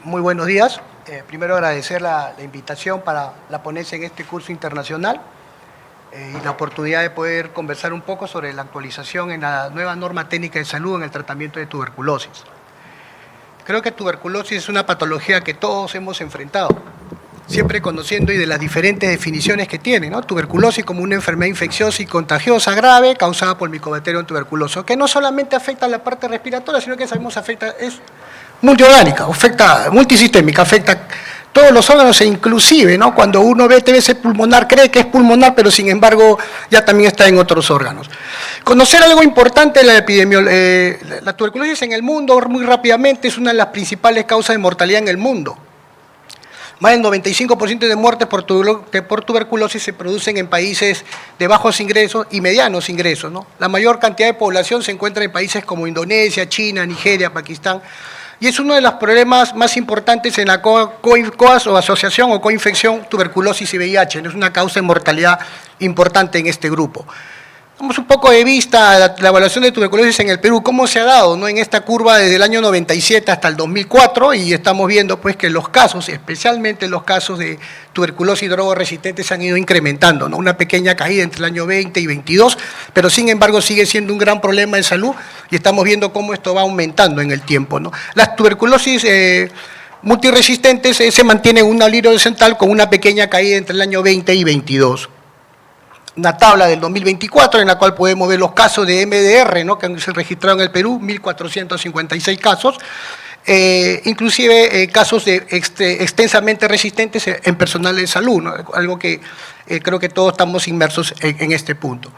Muy buenos días. Primero agradecer la invitación para la ponencia en este curso internacional y la oportunidad de poder conversar un poco sobre la actualización en la nueva norma técnica de salud en el tratamiento de tuberculosis. Creo que tuberculosis es una patología que todos hemos enfrentado, siempre conociendo y de las diferentes definiciones que tiene, ¿no? Tuberculosis como una enfermedad infecciosa y contagiosa grave causada por Mycobacterium tuberculoso, que no solamente afecta a la parte respiratoria, sino que sabemos es multiorgánica, afecta multisistémica, afecta todos los órganos e inclusive, ¿no? Cuando uno ve TBC pulmonar, cree que es pulmonar, pero sin embargo ya también está en otros órganos. Conocer algo importante de la epidemiología, la tuberculosis en el mundo, muy rápidamente, es una de las principales causas de mortalidad en el mundo. Más del 95% de muertes por tuberculosis se producen en países de bajos ingresos y medianos ingresos, ¿no? La mayor cantidad de población se encuentra en países como Indonesia, China, Nigeria, Pakistán, y es uno de los problemas más importantes en la COAS o asociación o coinfección tuberculosis y VIH, es una causa de mortalidad importante en este grupo. Damos un poco de vista a la evaluación de tuberculosis en el Perú, cómo se ha dado, ¿no? En esta curva desde el año 97 hasta el 2004, y estamos viendo pues que los casos, especialmente los casos de tuberculosis drogoresistente, se han ido incrementando, ¿no? Una pequeña caída entre el año 20 y 22, pero sin embargo sigue siendo un gran problema de salud y estamos viendo cómo esto va aumentando en el tiempo, ¿no? Las tuberculosis multiresistentes se mantienen en un aliro horizontal con una pequeña caída entre el año 20 y 22. Una tabla del 2024 en la cual podemos ver los casos de MDR, ¿no? Que se registraron en el Perú, 1.456 casos, inclusive casos de extensamente resistentes en personal de salud, ¿no? Algo que creo que todos estamos inmersos en este punto.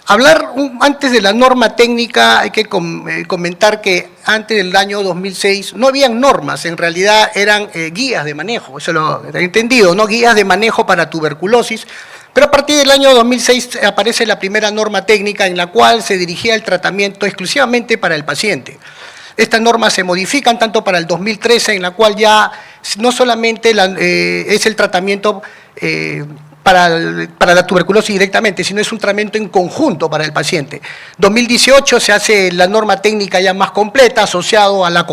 Hablar antes de la norma técnica, hay que comentar que antes del año 2006 no habían normas, en realidad eran guías de manejo, eso lo he entendido, ¿no? Guías de manejo para tuberculosis. Pero a partir del año 2006 aparece la primera norma técnica en la cual se dirigía el tratamiento exclusivamente para el paciente. Estas normas se modifican tanto para el 2013, en la cual ya no solamente es el tratamiento para la tuberculosis directamente, sino es un tratamiento en conjunto para el paciente. 2018 se hace la norma técnica ya más completa, asociado a las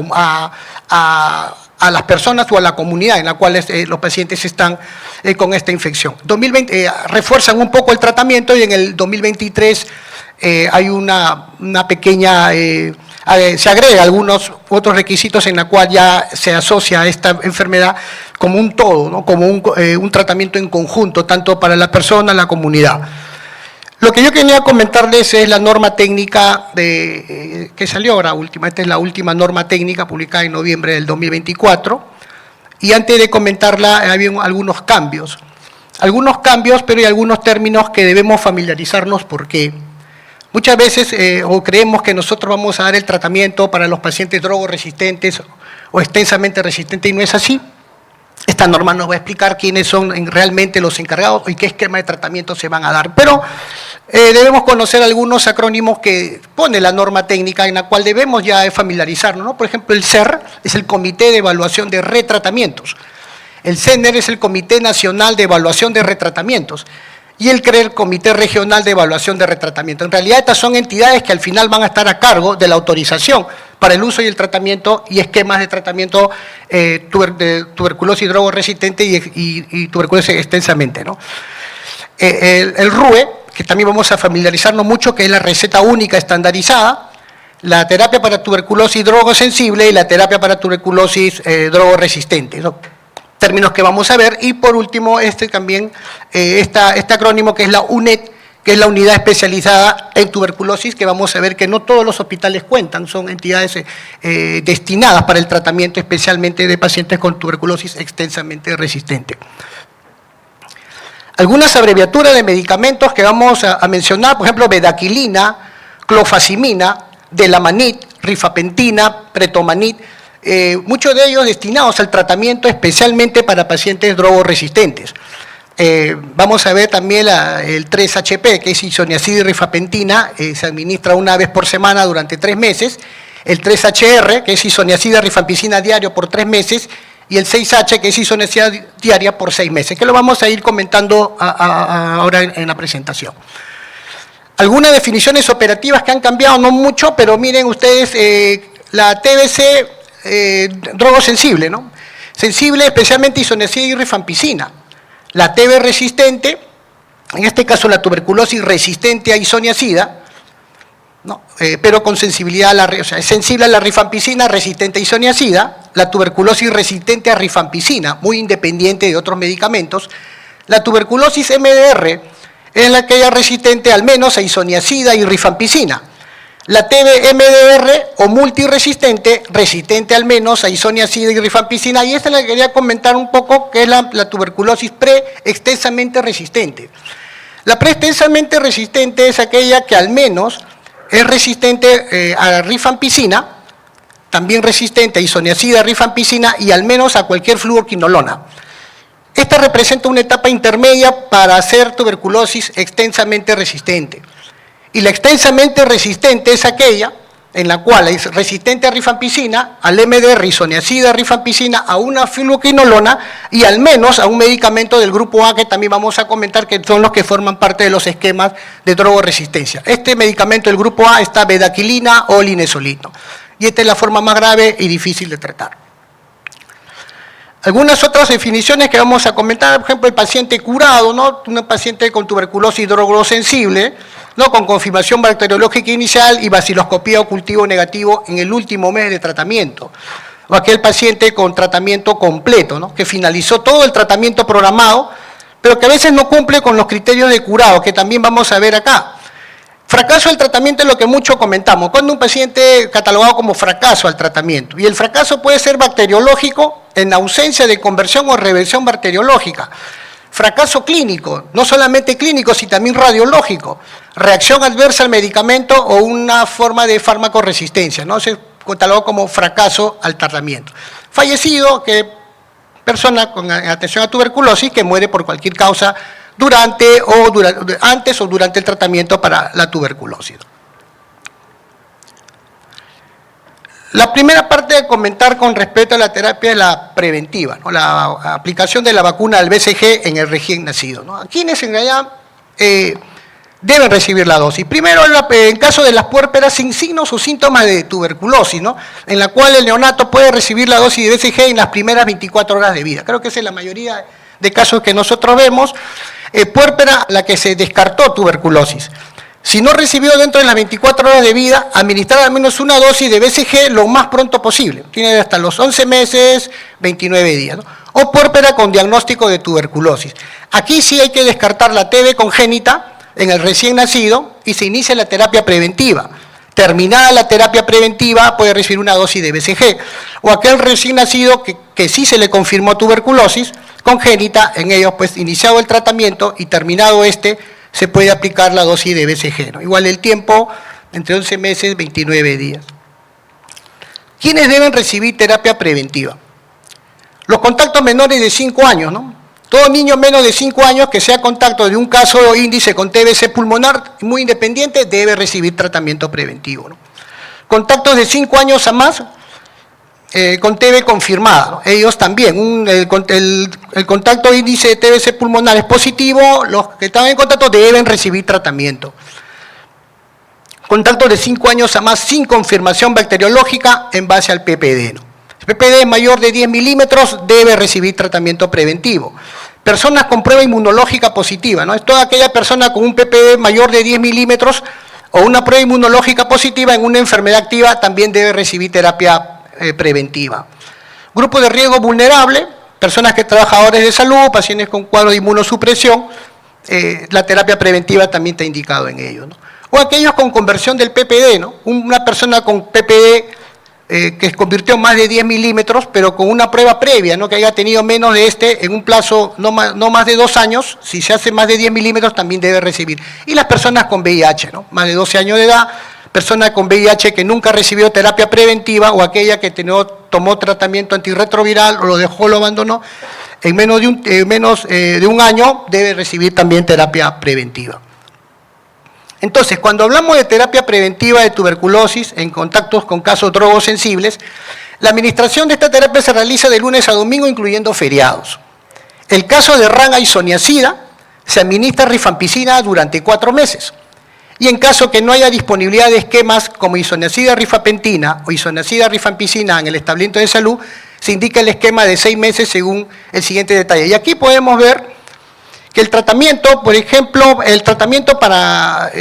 personas o a la comunidad en la cual los pacientes están con esta infección. 2020 refuerzan un poco el tratamiento y en el 2023 hay una pequeña, se agrega algunos otros requisitos en la cual ya se asocia a esta enfermedad como un todo, ¿no? Como un tratamiento en conjunto, tanto para la persona, la comunidad. Lo que yo quería comentarles es la norma técnica que salió ahora última. Esta es la última norma técnica publicada en noviembre del 2024. Y antes de comentarla, había algunos cambios. Pero hay algunos términos que debemos familiarizarnos porque muchas veces creemos que nosotros vamos a dar el tratamiento para los pacientes drogoresistentes o extensamente resistentes y no es así. Esta norma nos va a explicar quiénes son realmente los encargados y qué esquema de tratamiento se van a dar. Pero debemos conocer algunos acrónimos que pone la norma técnica en la cual debemos ya familiarizarnos, ¿no? Por ejemplo, el CER es el Comité de Evaluación de Retratamientos. El CENER es el Comité Nacional de Evaluación de Retratamientos. Y el CRER, Comité Regional de Evaluación de Retratamiento. En realidad estas son entidades que al final van a estar a cargo de la autorización para el uso y el tratamiento y esquemas de tratamiento de tuberculosis drogoresistente y tuberculosis extensamente, ¿no? El RUE, que también vamos a familiarizarnos mucho, que es la receta única estandarizada, la terapia para tuberculosis drogosensible y la terapia para tuberculosis drogoresistente, ¿no? Términos que vamos a ver, y por último también este acrónimo que es la UNED, que es la unidad especializada en tuberculosis, que vamos a ver que no todos los hospitales cuentan, son entidades destinadas para el tratamiento especialmente de pacientes con tuberculosis extensamente resistente. Algunas abreviaturas de medicamentos que vamos a mencionar, por ejemplo, bedaquilina, clofazimina, delamanid, rifapentina, pretomanid, muchos de ellos destinados al tratamiento especialmente para pacientes drogoresistentes. Vamos a ver también el 3-HP, que es isoniazida y rifapentina, se administra una vez por semana durante 3 meses, el 3HR, que es isoniazida y rifampicina diario por 3 meses, y el 6H, que es isoniazida diaria por 6 meses, que lo vamos a ir comentando ahora en la presentación. Algunas definiciones operativas que han cambiado, no mucho, pero miren ustedes, la TBC drogosensible, ¿no? Sensible especialmente a isoniazida y rifampicina. La TB resistente, en este caso la tuberculosis resistente a isoniazida, ¿no? Pero con sensibilidad a o sea, es sensible a la rifampicina, resistente a isoniazida. La tuberculosis resistente a rifampicina, muy independiente de otros medicamentos. La tuberculosis MDR es la que es resistente al menos a isoniazida y rifampicina. La TB MDR o multiresistente, resistente al menos a isoniazida y rifampicina. Y esta es la que quería comentar un poco, que es la tuberculosis pre-extensamente resistente. La pre-extensamente resistente es aquella que al menos es resistente a la rifampicina, también resistente a isoniazida, rifampicina y al menos a cualquier fluoroquinolona. Esta representa una etapa intermedia para hacer tuberculosis extensamente resistente. Y la extensamente resistente es aquella en la cual es resistente a rifampicina, al MDR, isoniazida, rifampicina, a una fluoroquinolona y al menos a un medicamento del grupo A que también vamos a comentar, que son los que forman parte de los esquemas de drogoresistencia. Este medicamento del grupo A está bedaquilina o linezolid, ¿no? Y esta es la forma más grave y difícil de tratar. Algunas otras definiciones que vamos a comentar, por ejemplo, el paciente curado, ¿no? Un paciente con tuberculosis drogosensible, ¿no? Con confirmación bacteriológica inicial y baciloscopía o cultivo negativo en el último mes de tratamiento. O aquel paciente con tratamiento completo, ¿no? Que finalizó todo el tratamiento programado, pero que a veces no cumple con los criterios de curado, que también vamos a ver acá. Fracaso del tratamiento es lo que mucho comentamos. Cuando un paciente catalogado como fracaso al tratamiento, y el fracaso puede ser bacteriológico en ausencia de conversión o reversión bacteriológica. Fracaso clínico, no solamente clínico, sino también radiológico. Reacción adversa al medicamento o una forma de farmacoresistencia, ¿no? Se catalogó como fracaso al tratamiento. Fallecido, que persona con atención a tuberculosis que muere por cualquier causa antes o durante el tratamiento para la tuberculosis. La primera parte de comentar con respecto a la terapia es la preventiva, ¿no? La aplicación de la vacuna del BCG en el recién nacido, ¿no? Quienes en realidad deben recibir la dosis. Primero, en caso de las puérperas sin signos o síntomas de tuberculosis, ¿no? En la cual el neonato puede recibir la dosis de BCG en las primeras 24 horas de vida. Creo que esa es la mayoría de casos que nosotros vemos. Puérpera, la que se descartó tuberculosis. Si no recibió dentro de las 24 horas de vida, administrar al menos una dosis de BCG lo más pronto posible. Tiene hasta los 11 meses, 29 días, ¿no? O puérpera con diagnóstico de tuberculosis. Aquí sí hay que descartar la TB congénita en el recién nacido y se inicia la terapia preventiva. Terminada la terapia preventiva puede recibir una dosis de BCG. O aquel recién nacido que sí se le confirmó tuberculosis congénita, en ellos pues iniciado el tratamiento y terminado se puede aplicar la dosis de BCG, ¿no? Igual el tiempo, entre 11 meses, 29 días. ¿Quiénes deben recibir terapia preventiva? Los contactos menores de 5 años, ¿no? Todo niño menos de 5 años que sea contacto de un caso índice con TBC pulmonar muy independiente debe recibir tratamiento preventivo, ¿no? Contactos de 5 años a más con TB confirmada, ¿no? Ellos también, el contacto índice de TBC pulmonar es positivo, los que están en contacto deben recibir tratamiento. Contacto de 5 años a más sin confirmación bacteriológica en base al PPD, ¿no? El PPD es mayor de 10 milímetros, debe recibir tratamiento preventivo. Personas con prueba inmunológica positiva, ¿no? Es toda aquella persona con un PPD mayor de 10 milímetros o una prueba inmunológica positiva en una enfermedad activa también debe recibir terapia preventiva. Grupo de riesgo vulnerable, personas que trabajadores de salud, pacientes con cuadro de inmunosupresión, la terapia preventiva también está indicado en ello, ¿no? O aquellos con conversión del PPD, ¿no? Una persona con PPD que se convirtió en más de 10 milímetros, pero con una prueba previa, ¿no? Que haya tenido menos de en un plazo no más de 2 años, si se hace más de 10 milímetros también debe recibir. Y las personas con VIH, ¿no? Más de 12 años de edad, personas con VIH que nunca recibió terapia preventiva o aquella que tomó tratamiento antirretroviral o lo abandonó, en menos de un año debe recibir también terapia preventiva. Entonces, cuando hablamos de terapia preventiva de tuberculosis en contactos con casos drogosensibles, la administración de esta terapia se realiza de lunes a domingo, incluyendo feriados. El caso de ranga isoniazida se administra rifampicina durante 4 meses. y en caso que no haya disponibilidad de esquemas como isoniazida rifapentina o isoniazida rifampicina en el establecimiento de salud, se indica el esquema de 6 meses según el siguiente detalle. Y aquí podemos ver que el tratamiento, por ejemplo, el tratamiento para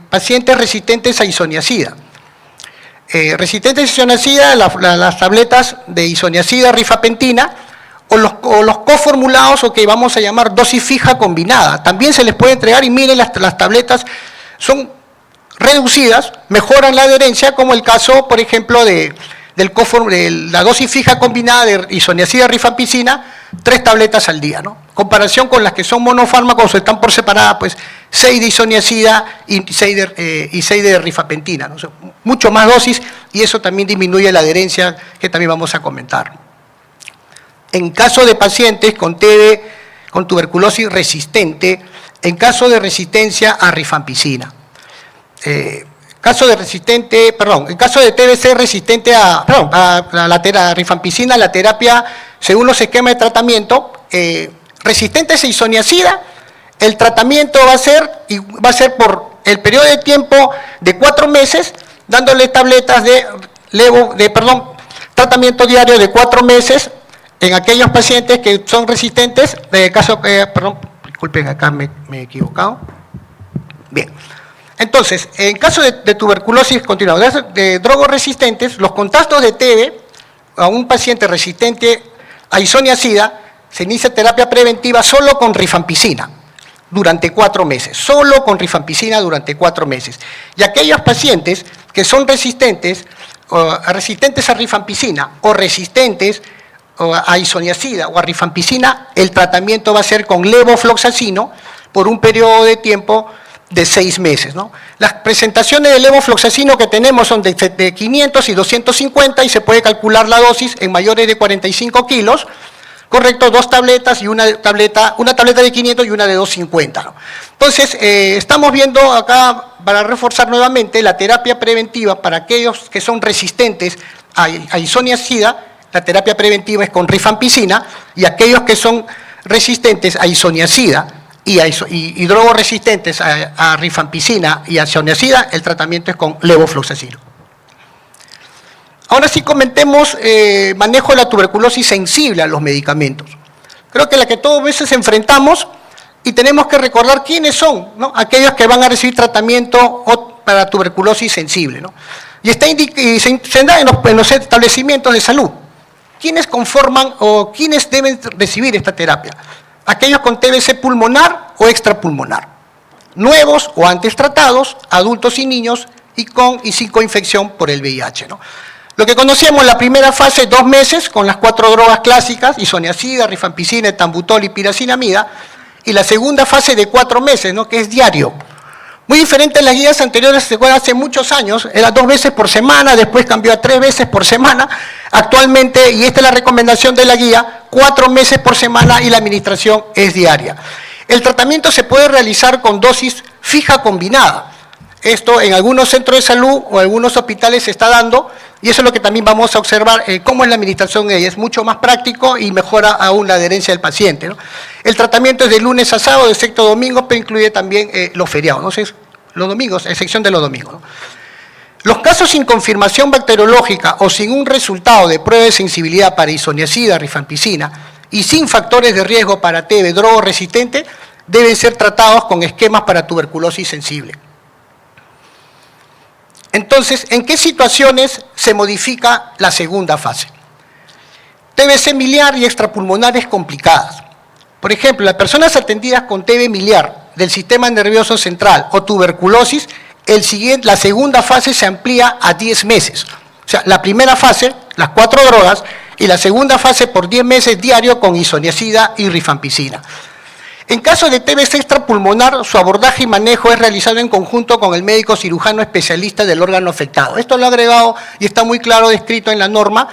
pacientes resistentes a isoniazida. Resistentes a isoniazida, las tabletas de isoniazida rifapentina o los coformulados, o que vamos a llamar dosis fija combinada. También se les puede entregar, y miren, las tabletas son reducidas, mejoran la adherencia, como el caso, por ejemplo, de la dosis fija combinada de isoniazida rifampicina, 3 tabletas al día, ¿no? Comparación con las que son monofármacos o están por separada, pues 6 de isoniazida y 6 de rifapentina, ¿no? O sea, mucho más dosis, y eso también disminuye la adherencia, que también vamos a comentar. En caso de pacientes con TB, con tuberculosis resistente, en caso de resistencia a rifampicina. En caso de TBC resistente a la rifampicina, la terapia, según los esquemas de tratamiento, resistentes a isoniazida, el tratamiento va a ser por el periodo de tiempo de 4 meses, dándole tabletas tratamiento diario de 4 meses en aquellos pacientes que son resistentes, disculpen, acá me he equivocado. Bien. Entonces, en caso de tuberculosis continuada, de drogoresistentes, los contactos de TB a un paciente resistente a isoniazida, se inicia terapia preventiva solo con rifampicina durante 4 meses, solo con rifampicina durante 4 meses. Y aquellos pacientes que son resistentes a rifampicina o resistentes a isoniazida o a rifampicina, el tratamiento va a ser con levofloxacino por un periodo de tiempo de 6 meses, ¿no? Las presentaciones de levofloxacino que tenemos son de 500 y 250, y se puede calcular la dosis en mayores de 45 kilos, correcto, 2 tabletas y una tableta de 500 y una de 250, ¿no? Entonces, estamos viendo acá, para reforzar nuevamente, la terapia preventiva para aquellos que son resistentes a isoniazida. La terapia preventiva es con rifampicina, y aquellos que son resistentes a isoniazida y drogoresistentes a rifampicina y a isoniazida, el tratamiento es con levofloxacino. Ahora sí comentemos manejo de la tuberculosis sensible a los medicamentos. Creo que la que todos veces enfrentamos, y tenemos que recordar quiénes son, ¿no? Aquellos que van a recibir tratamiento para tuberculosis sensible, ¿no? Y se da en los establecimientos de salud. ¿Quiénes conforman o quiénes deben recibir esta terapia? Aquellos con TBC pulmonar o extrapulmonar, nuevos o antes tratados, adultos y niños, y sin coinfección por el VIH, ¿no? Lo que conocíamos en la primera fase, 2 meses, con las 4 drogas clásicas, isoniazida, rifampicina, etambutol y piracinamida, y la segunda fase de 4 meses, ¿no? Que es diario. Muy diferente a las guías anteriores, se acuerdan, hace muchos años, era 2 veces por semana, después cambió a 3 veces por semana. Actualmente, y esta es la recomendación de la guía, 4 meses por semana, y la administración es diaria. El tratamiento se puede realizar con dosis fija combinada. Esto en algunos centros de salud o algunos hospitales se está dando, y eso es lo que también vamos a observar, cómo es la administración de ella. Es mucho más práctico y mejora aún la adherencia del paciente, ¿no? El tratamiento es de lunes a sábado, excepto domingo, pero incluye también los feriados, ¿no? Entonces, los domingos, a excepción de los domingos, ¿no? Los casos sin confirmación bacteriológica o sin un resultado de prueba de sensibilidad para isoniazida, rifampicina, y sin factores de riesgo para TB drogoresistente, deben ser tratados con esquemas para tuberculosis sensible. Entonces, ¿en qué situaciones se modifica la segunda fase? TBC miliar y extrapulmonares complicadas. Por ejemplo, las personas atendidas con TB miliar del sistema nervioso central o tuberculosis, la segunda fase se amplía a 10 meses. O sea, la primera fase, las 4 drogas, y la segunda fase por 10 meses diario con isoniazida y rifampicina. En caso de TBC extrapulmonar, su abordaje y manejo es realizado en conjunto con el médico cirujano especialista del órgano afectado. Esto lo he agregado y está muy claro descrito en la norma.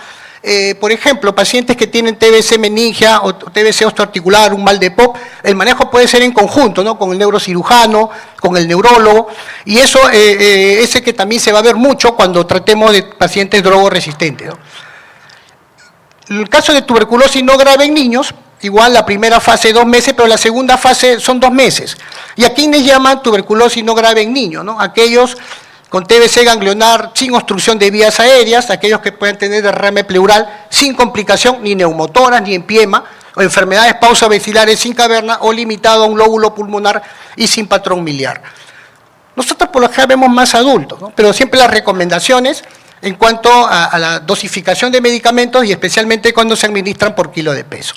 Por ejemplo, pacientes que tienen TBC meningia o TBC osteoarticular, un mal de POP, el manejo puede ser en conjunto, ¿no? Con el neurocirujano, con el neurólogo, y eso ese que también se va a ver mucho cuando tratemos de pacientes drogoresistentes, ¿no? En el caso de tuberculosis no grave en niños, igual la primera fase 2 meses, pero la segunda fase son 2 meses. ¿Y a quiénes llaman tuberculosis no grave en niños? ¿No? Aquellos con TBC ganglionar sin obstrucción de vías aéreas, aquellos que pueden tener derrame pleural sin complicación, ni neumotoras, ni empiema, o enfermedades pausovesilares sin caverna, o limitado a un lóbulo pulmonar y sin patrón miliar. Nosotros por lo general vemos más adultos, ¿no? Pero siempre las recomendaciones en cuanto a la dosificación de medicamentos y especialmente cuando se administran por kilo de peso.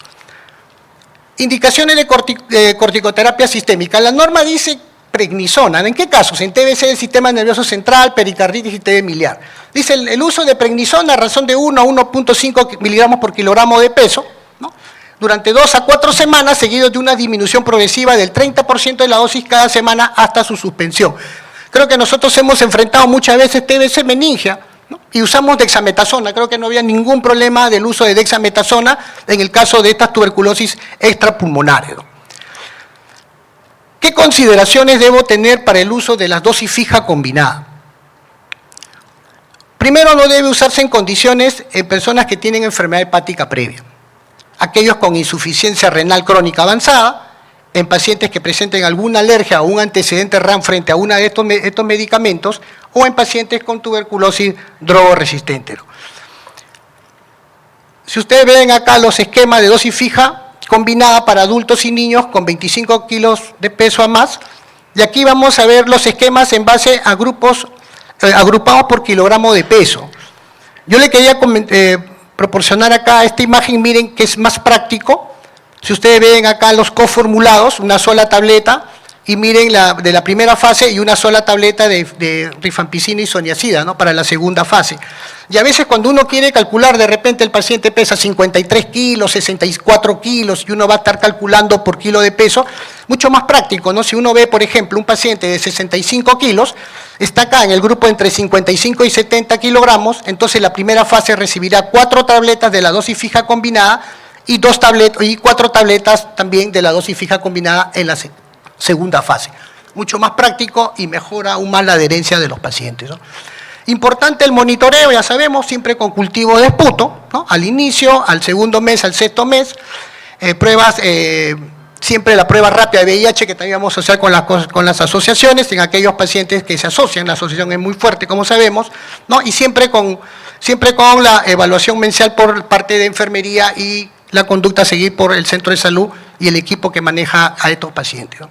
Indicaciones de corticoterapia sistémica. La norma dice prednisona. ¿En qué casos? En TBC del sistema nervioso central, pericarditis y TB miliar. Dice el uso de prednisona a razón de 1 a 1.5 miligramos por kilogramo de peso, ¿no? Durante 2 a 4 semanas, seguido de una disminución progresiva del 30% de la dosis cada semana hasta su suspensión. Creo que nosotros hemos enfrentado muchas veces TBC meningia, ¿no? Y usamos dexametasona. Creo que no había ningún problema del uso de dexametasona en el caso de estas tuberculosis extrapulmonares, ¿no? ¿Qué consideraciones debo tener para el uso de la dosis fija combinada? Primero, no debe usarse en condiciones en personas que tienen enfermedad hepática previa, aquellos con insuficiencia renal crónica avanzada, en pacientes que presenten alguna alergia o un antecedente RAM frente a uno de estos medicamentos, o en pacientes con tuberculosis drogoresistente. Si ustedes ven acá los esquemas de dosis fija combinada para adultos y niños con 25 kilos de peso a más, y aquí vamos a ver los esquemas en base a grupos agrupados por kilogramo de peso. Yo le quería proporcionar acá esta imagen, miren que es más práctico. Si ustedes ven acá los coformulados, una sola tableta, y miren de la primera fase y una sola tableta de rifampicina y soniazida, ¿no? Para la segunda fase. Y a veces cuando uno quiere calcular, de repente el paciente pesa 53 kilos, 64 kilos, y uno va a estar calculando por kilo de peso, mucho más práctico, ¿no? Si uno ve, por ejemplo, un paciente de 65 kilos, está acá en el grupo entre 55 y 70 kilogramos, entonces la primera fase recibirá 4 tabletas de la dosis fija combinada y 4 tabletas también de la dosis fija combinada en la segunda fase. Mucho más práctico y mejora aún más la adherencia de los pacientes, ¿no? Importante el monitoreo, ya sabemos, siempre con cultivo de esputo, ¿no? Al inicio, al segundo mes, al sexto mes, pruebas, siempre la prueba rápida de VIH que también vamos a hacer con las asociaciones, en aquellos pacientes que se asocian, la asociación es muy fuerte, como sabemos, ¿no? Y siempre con la evaluación mensual por parte de enfermería y la conducta a seguir por el centro de salud y el equipo que maneja a estos pacientes, ¿no?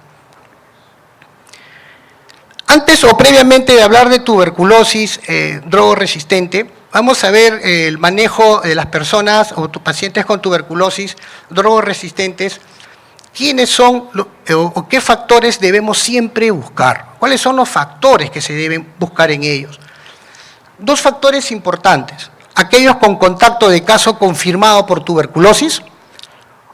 Antes o previamente de hablar de tuberculosis drogoresistente, vamos a ver el manejo de las personas o pacientes con tuberculosis drogoresistentes. ¿Quiénes son o qué factores debemos siempre buscar? ¿Cuáles son los factores que se deben buscar en ellos? 2 factores importantes: aquellos con contacto de caso confirmado por tuberculosis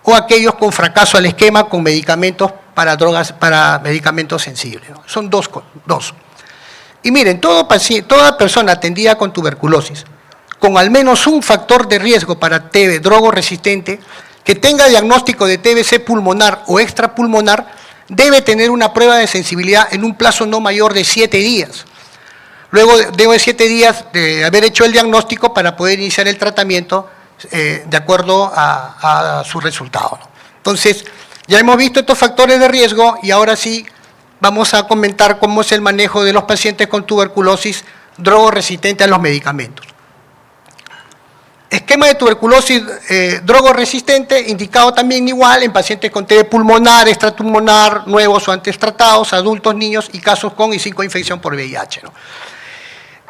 o aquellos con fracaso al esquema con medicamentos para medicamentos sensibles, ¿no? Son dos. Y miren, toda persona atendida con tuberculosis, con al menos un factor de riesgo para TB drogoresistente, que tenga diagnóstico de TBC pulmonar o extrapulmonar, debe tener una prueba de sensibilidad en un plazo no mayor de 7 días. Luego de 7 días de haber hecho el diagnóstico para poder iniciar el tratamiento de acuerdo a su resultado, ¿no? Entonces, ya hemos visto estos factores de riesgo y ahora sí vamos a comentar cómo es el manejo de los pacientes con tuberculosis drogoresistente a los medicamentos. Esquema de tuberculosis drogoresistente indicado también igual en pacientes con TB pulmonar, extrapulmonar, nuevos o antes tratados, adultos, niños y casos con y sin coinfección por VIH, ¿no?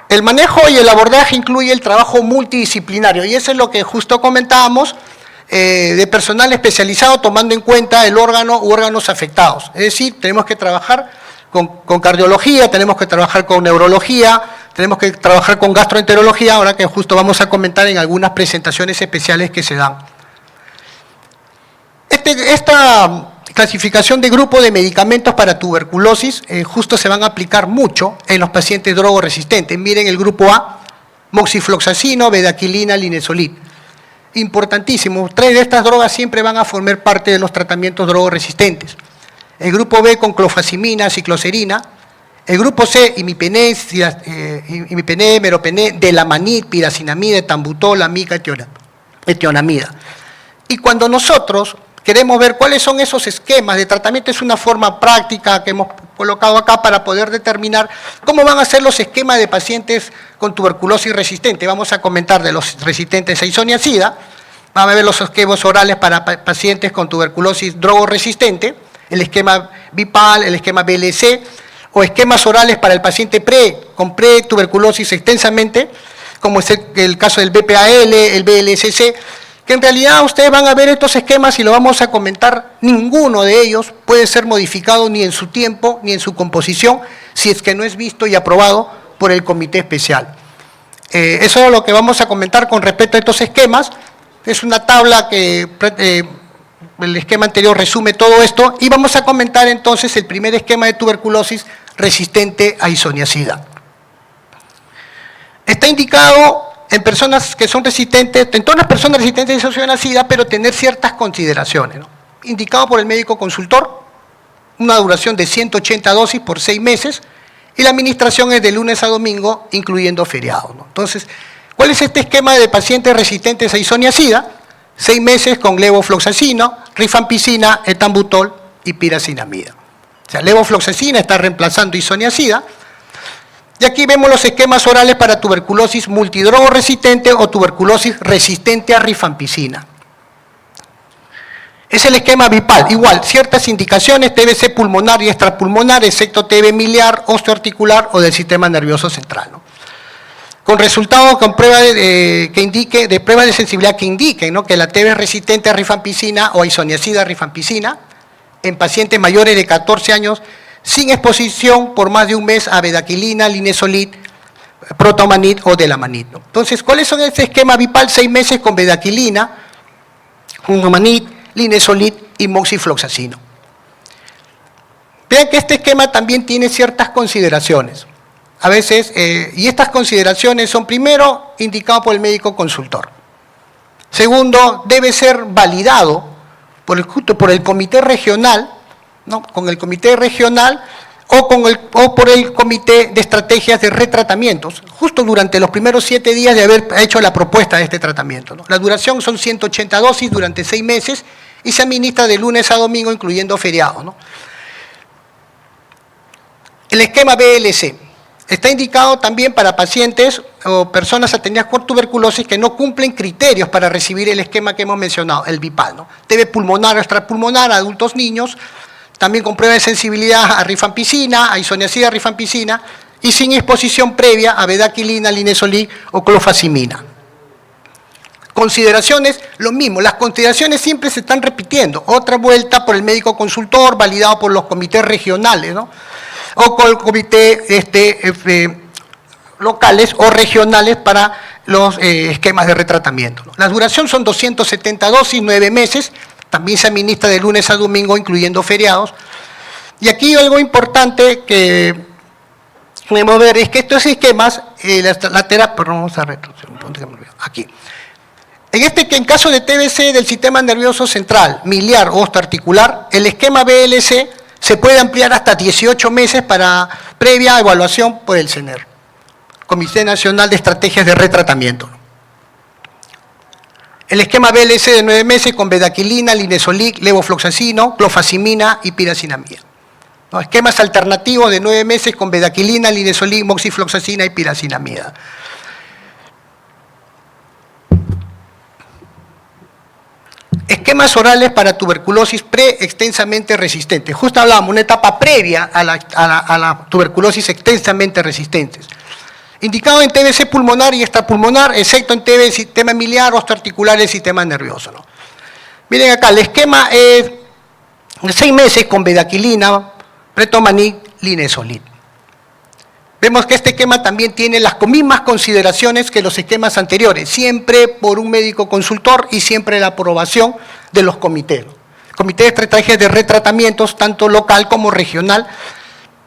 El manejo y el abordaje incluye el trabajo multidisciplinario y eso es lo que justo comentábamos, de personal especializado tomando en cuenta el órgano u órganos afectados. Es decir, tenemos que trabajar con cardiología, tenemos que trabajar con neurología, tenemos que trabajar con gastroenterología, ahora que justo vamos a comentar en algunas presentaciones especiales que se dan. Esta clasificación de grupo de medicamentos para tuberculosis justo se van a aplicar mucho en los pacientes drogoresistentes. Miren el grupo A: moxifloxacino, bedaquilina, linezolid. Importantísimo, 3 de estas drogas siempre van a formar parte de los tratamientos drogoresistentes. El grupo B con clofazimina, cicloserina. El grupo C, imipené, meropené, delamanid, piracinamida, etambutol, amica, etionamida. Y cuando nosotros queremos ver cuáles son esos esquemas de tratamiento. Es una forma práctica que hemos colocado acá para poder determinar cómo van a ser los esquemas de pacientes con tuberculosis resistente. Vamos a comentar de los resistentes a isoniazida, vamos a ver los esquemas orales para pacientes con tuberculosis drogoresistente, el esquema BIPAL, el esquema BLC, o esquemas orales para el paciente con tuberculosis extensamente, como es el caso del BPAL, el BLSC, que en realidad ustedes van a ver estos esquemas y lo vamos a comentar, ninguno de ellos puede ser modificado ni en su tiempo ni en su composición si es que no es visto y aprobado por el comité especial. Eso es lo que vamos a comentar con respecto a estos esquemas. Es una tabla que el esquema anterior resume todo esto y vamos a comentar entonces el primer esquema de tuberculosis resistente a isoniazida. Está indicado en personas que son resistentes, en todas las personas resistentes a isoniazida, pero tener ciertas consideraciones, ¿no? Indicado por el médico consultor, una duración de 180 dosis por 6 meses y la administración es de lunes a domingo, incluyendo feriados, ¿no? Entonces, ¿cuál es este esquema de pacientes resistentes a isoniazida? 6 meses con levofloxacino, rifampicina, etambutol y piracinamida. O sea, levofloxacina está reemplazando isoniazida. Y aquí vemos los esquemas orales para tuberculosis multidrogo resistente o tuberculosis resistente a rifampicina. Es el esquema BIPAL, igual, ciertas indicaciones, TBC pulmonar y extrapulmonar, excepto TB miliar, osteoarticular o del sistema nervioso central, ¿no? Con resultados con prueba de prueba de sensibilidad que indiquen, ¿no?, que la TB es resistente a rifampicina o a isoniazida rifampicina en pacientes mayores de 14 años sin exposición por más de un mes a bedaquilina, linezolid, protomanid o delamanid, ¿no? Entonces, ¿cuáles son este esquema BIPAL? 6 meses con bedaquilina, protomanid, linezolid y moxifloxacino. Vean que este esquema también tiene ciertas consideraciones. A veces, y estas consideraciones son, primero, indicado por el médico consultor. Segundo, debe ser validado por el comité regional, ¿no?, con el comité regional o por el comité de estrategias de retratamientos, justo durante los primeros 7 días de haber hecho la propuesta de este tratamiento, ¿no? La duración son 180 dosis durante 6 meses y se administra de lunes a domingo, incluyendo feriados, ¿no? El esquema BLC está indicado también para pacientes o personas atendidas por tuberculosis que no cumplen criterios para recibir el esquema que hemos mencionado, el BIPAL, ¿no? TB pulmonar o extrapulmonar, adultos, niños, también con prueba de sensibilidad a rifampicina, a isoniazida rifampicina y sin exposición previa a bedaquilina, linezolid o clofazimina. Consideraciones, lo mismo, las consideraciones siempre se están repitiendo. Otra vuelta por el médico consultor, validado por los comités regionales, ¿no?, o con el comité locales o regionales para los esquemas de retratamiento, ¿no? La duración son 270 dosis, 9 meses, también se administra de lunes a domingo, incluyendo feriados. Y aquí algo importante que podemos ver es que estos esquemas, la terapia, perdón, vamos a retroceder un punto que me olvidó, aquí. En caso de TBC del sistema nervioso central, miliar o osteoarticular, el esquema BLC se puede ampliar hasta 18 meses para previa evaluación por el CNER, Comité Nacional de Estrategias de Retratamiento. El esquema BLC de 9 meses con bedaquilina, linezolid, levofloxacino, clofazimina y piracinamida. ¿No? Esquemas alternativos de 9 meses con bedaquilina, linezolid, moxifloxacina y piracinamida. Esquemas orales para tuberculosis pre-extensamente resistente. Justo hablábamos, una etapa previa a la tuberculosis extensamente resistentes. Indicado en TBC pulmonar y extrapulmonar, excepto en TB sistema miliar, osteoarticular y sistema nervioso, ¿no? Miren acá, el esquema es 6 meses con bedaquilina, pretomanid, linezolid. Vemos que este esquema también tiene las mismas consideraciones que los esquemas anteriores, siempre por un médico consultor y siempre la aprobación de los comités. Comité de estrategias de retratamientos, tanto local como regional.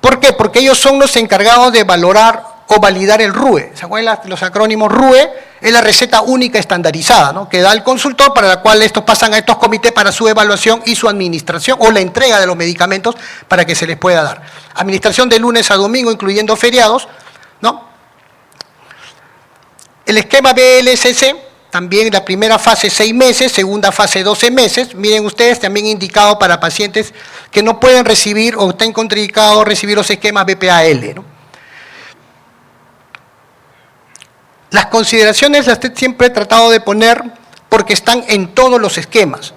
¿Por qué? Porque ellos son los encargados de valorar o validar el RUE. ¿Se acuerdan los acrónimos RUE? Es la receta única estandarizada, ¿no?, que da el consultor, para la cual estos pasan a estos comités para su evaluación y su administración o la entrega de los medicamentos para que se les pueda dar. Administración de lunes a domingo, incluyendo feriados, ¿no? El esquema BLCC también la primera fase 6 meses, segunda fase 12 meses. Miren ustedes, también indicado para pacientes que no pueden recibir o están contraindicados recibir los esquemas BPA-L, ¿no? Las consideraciones las siempre he tratado de poner porque están en todos los esquemas.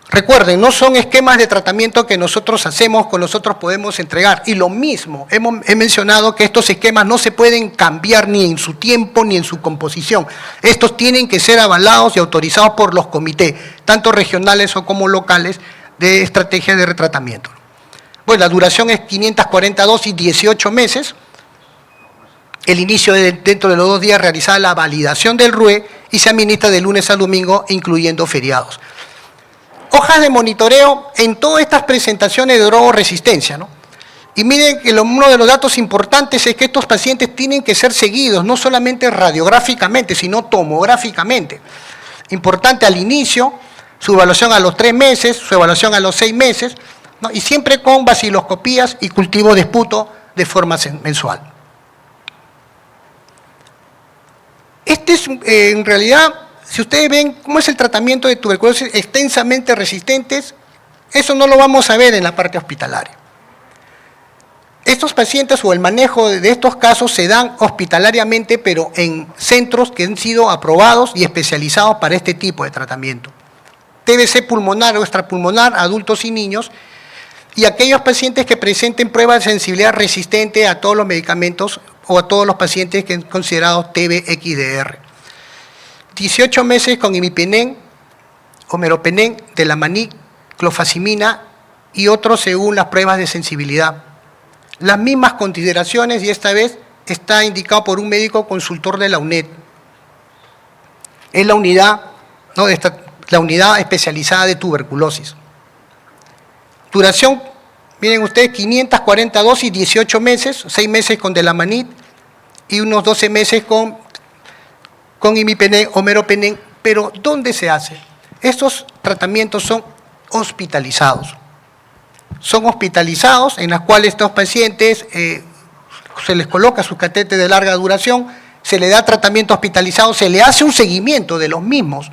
Recuerden, no son esquemas de tratamiento que nosotros hacemos, con nosotros podemos entregar. Y lo mismo, he mencionado que estos esquemas no se pueden cambiar ni en su tiempo ni en su composición. Estos tienen que ser avalados y autorizados por los comités, tanto regionales o como locales, de estrategia de retratamiento. Bueno, la duración es 542 y 18 meses. El inicio dentro de los 2 días realizada la validación del RUE y se administra de lunes a domingo, incluyendo feriados. Hojas de monitoreo en todas estas presentaciones de drogoresistencia, ¿no? Y miren que uno de los datos importantes es que estos pacientes tienen que ser seguidos, no solamente radiográficamente, sino tomográficamente. Importante al inicio, su evaluación a los 3 meses, su evaluación a los 6 meses, ¿no? Y siempre con vaciloscopías y cultivo de esputo de forma mensual. Este es, en realidad, si ustedes ven cómo es el tratamiento de tuberculosis extensamente resistentes, eso no lo vamos a ver en la parte hospitalaria. Estos pacientes o el manejo de estos casos se dan hospitalariamente, pero en centros que han sido aprobados y especializados para este tipo de tratamiento. TBC pulmonar o extrapulmonar, adultos y niños, y aquellos pacientes que presenten pruebas de sensibilidad resistente a todos los medicamentos o a todos los pacientes que han considerado TB-XDR. 18 meses con imipenem, omeropenem, delamanik, clofazimina y otros según las pruebas de sensibilidad. Las mismas consideraciones y esta vez está indicado por un médico consultor de la UNED. Es la unidad, ¿no? La unidad especializada de tuberculosis. Duración, miren ustedes, 542 y 18 meses, 6 meses con delamanid y unos 12 meses con imipenem, omeropenem, pero ¿dónde se hace? Estos tratamientos son hospitalizados. Son hospitalizados en las cuales estos pacientes se les coloca su catete de larga duración, se le da tratamiento hospitalizado, se le hace un seguimiento de los mismos,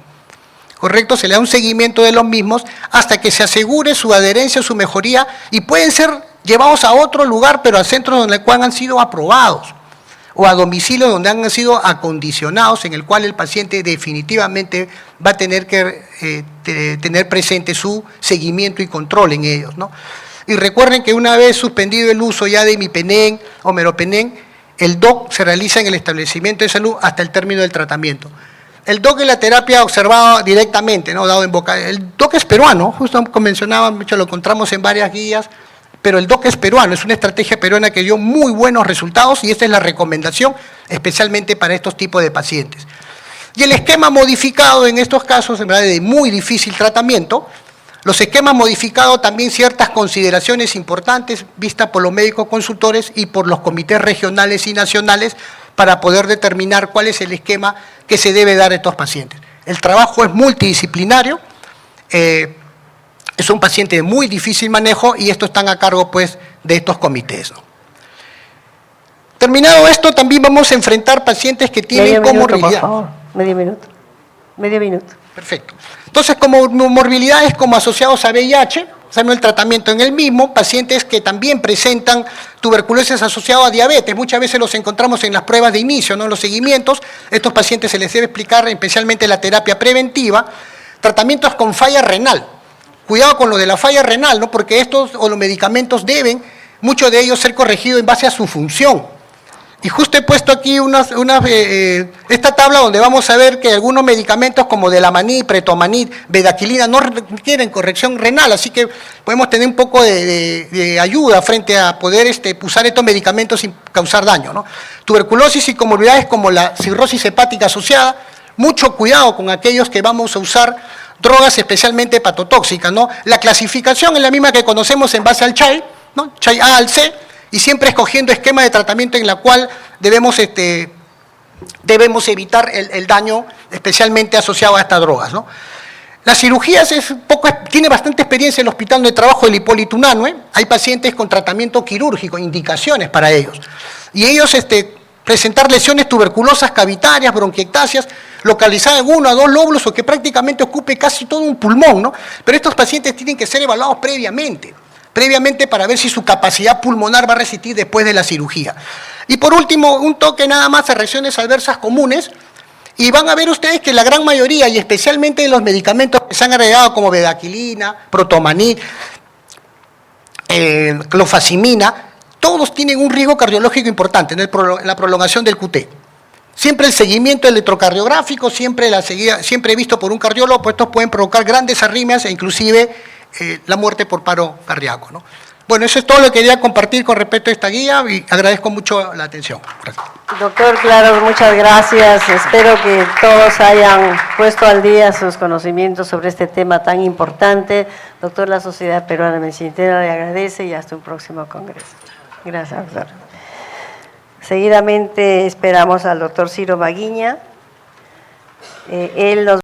¿correcto? Se le da un seguimiento de los mismos hasta que se asegure su adherencia, su mejoría y pueden ser llevados a otro lugar, pero a centros donde han sido aprobados, o a domicilio donde han sido acondicionados, en el cual el paciente definitivamente va a tener que tener presente su seguimiento y control en ellos, ¿no? Y recuerden que una vez suspendido el uso ya de imipenem, omeropenem, el DOC se realiza en el establecimiento de salud hasta el término del tratamiento. El DOC es la terapia observada directamente, ¿no? Dado en boca. El DOC es peruano, justo como mencionaba, lo encontramos en varias guías, pero el DOC es peruano, es una estrategia peruana que dio muy buenos resultados y esta es la recomendación especialmente para estos tipos de pacientes. Y el esquema modificado en estos casos, en verdad, de muy difícil tratamiento, los esquemas modificados también ciertas consideraciones importantes vistas por los médicos consultores y por los comités regionales y nacionales para poder determinar cuál es el esquema que se debe dar a estos pacientes. El trabajo es multidisciplinario, es un paciente de muy difícil manejo y estos están a cargo pues de estos comités, ¿no? Terminado esto, también vamos a enfrentar pacientes que tienen comorbilidad. Por favor, medio minuto. Perfecto. Entonces, comorbilidades como asociados a VIH, sabemos el tratamiento en el mismo, pacientes que también presentan tuberculosis asociada a diabetes, muchas veces los encontramos en las pruebas de inicio, ¿no? En los seguimientos, estos pacientes se les debe explicar especialmente la terapia preventiva, tratamientos con falla renal. Cuidado con lo de la falla renal, ¿no? Porque estos o los medicamentos deben, muchos de ellos, ser corregidos en base a su función. Y justo he puesto aquí esta tabla donde vamos a ver que algunos medicamentos como delamanid, pretomanid, bedaquilina no requieren corrección renal, así que podemos tener un poco de ayuda frente a poder usar estos medicamentos sin causar daño, ¿no? Tuberculosis y comorbilidades como la cirrosis hepática asociada, mucho cuidado con aquellos que vamos a usar drogas especialmente hepatotóxicas, ¿no? La clasificación es la misma que conocemos en base al CHAI, ¿no? CHAI A al C, y siempre escogiendo esquema de tratamiento en la cual debemos evitar el daño especialmente asociado a estas drogas, ¿no? Las cirugías tiene bastante experiencia el hospital donde trabajo, el Hipólito Unanue, hay pacientes con tratamiento quirúrgico, indicaciones para ellos, y ellos presentar lesiones tuberculosas cavitarias, bronquiectasias, localizadas en 1 a 2 lóbulos o que prácticamente ocupe casi todo un pulmón, ¿no? Pero estos pacientes tienen que ser evaluados previamente para ver si su capacidad pulmonar va a resistir después de la cirugía. Y por último, un toque nada más a reacciones adversas comunes, y van a ver ustedes que la gran mayoría, y especialmente de los medicamentos que se han agregado como bedaquilina, protomanil, clofazimina, todos tienen un riesgo cardiológico importante en la prolongación del QT. Siempre el seguimiento electrocardiográfico, siempre visto por un cardiólogo, pues estos pueden provocar grandes arritmias e inclusive la muerte por paro cardíaco, ¿no? Bueno, eso es todo lo que quería compartir con respecto a esta guía y agradezco mucho la atención. Gracias. Doctor Claros, muchas gracias. Espero que todos hayan puesto al día sus conocimientos sobre este tema tan importante. Doctor, la Sociedad Peruana de Medicina Interna le agradece y hasta un próximo congreso. Gracias, doctor. Seguidamente esperamos al doctor Ciro Baguiña. Él nos